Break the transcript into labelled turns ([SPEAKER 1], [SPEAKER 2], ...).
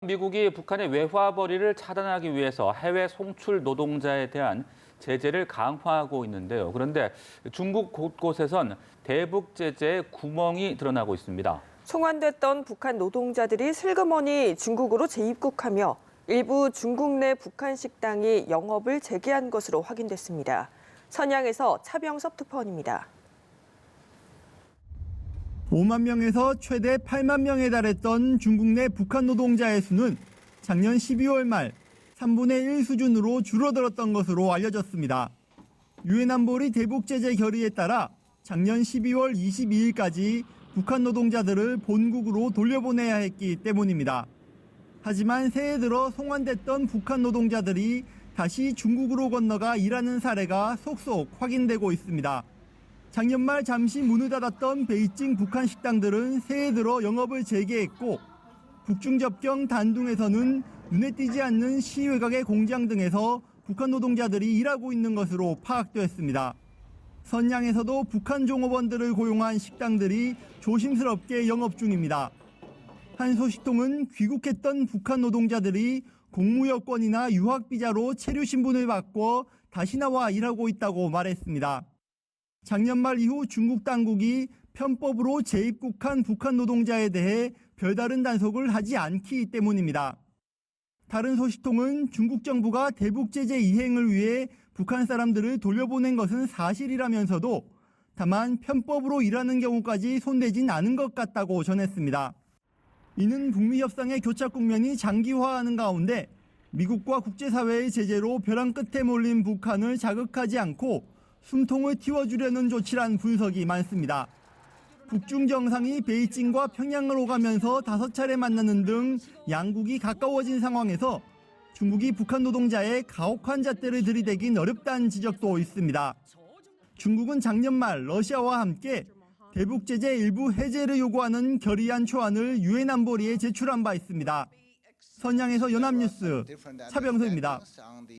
[SPEAKER 1] 미국이 북한의 외화벌이를 차단하기 위해서 해외 송출 노동자에 대한 제재를 강화하고 있는데요. 그런데 중국 곳곳에선 대북 제재에 구멍이 드러나고 있습니다.
[SPEAKER 2] 송환됐던 북한 노동자들이 슬그머니 중국으로 재입국하며 일부 중국 내 북한 식당이 영업을 재개한 것으로 확인됐습니다. 선양에서 차병섭 특파원입니다.
[SPEAKER 3] 5만 명에서 최대 8만 명에 달했던 중국 내 북한 노동자의 수는 작년 12월 말 3분의 1 수준으로 줄어들었던 것으로 알려졌습니다. 유엔 안보리 대북 제재 결의에 따라 작년 12월 22일까지 북한 노동자들을 본국으로 돌려보내야 했기 때문입니다. 하지만 새해 들어 송환됐던 북한 노동자들이 다시 중국으로 건너가 일하는 사례가 속속 확인되고 있습니다. 작년 말 잠시 문을 닫았던 베이징 북한 식당들은 새해 들어 영업을 재개했고 북중 접경 단둥에서는 눈에 띄지 않는 시외각의 공장 등에서 북한 노동자들이 일하고 있는 것으로 파악됐습니다. 선양에서도 북한 종업원들을 고용한 식당들이 조심스럽게 영업 중입니다. 한 소식통은 귀국했던 북한 노동자들이 공무 여권이나 유학 비자로 체류 신분을 바꿔 다시 나와 일하고 있다고 말했습니다. 작년 말 이후 중국 당국이 편법으로 재입국한 북한 노동자에 대해 별다른 단속을 하지 않기 때문입니다. 다른 소식통은 중국 정부가 대북 제재 이행을 위해 북한 사람들을 돌려보낸 것은 사실이라면서도 다만 편법으로 일하는 경우까지 손대진 않은 것 같다고 전했습니다. 이는 북미 협상의 교착 국면이 장기화하는 가운데 미국과 국제사회의 제재로 벼랑 끝에 몰린 북한을 자극하지 않고 숨통을 틔워주려는 조치란 분석이 많습니다. 북중 정상이 베이징과 평양을 오가면서 5차례 만나는 등 양국이 가까워진 상황에서 중국이 북한 노동자의 가혹한 잣대를 들이대긴 어렵다는 지적도 있습니다. 중국은 작년 말 러시아와 함께 대북 제재 일부 해제를 요구하는 결의안 초안을 유엔 안보리에 제출한 바 있습니다. 선양에서 연합뉴스 차병서입니다.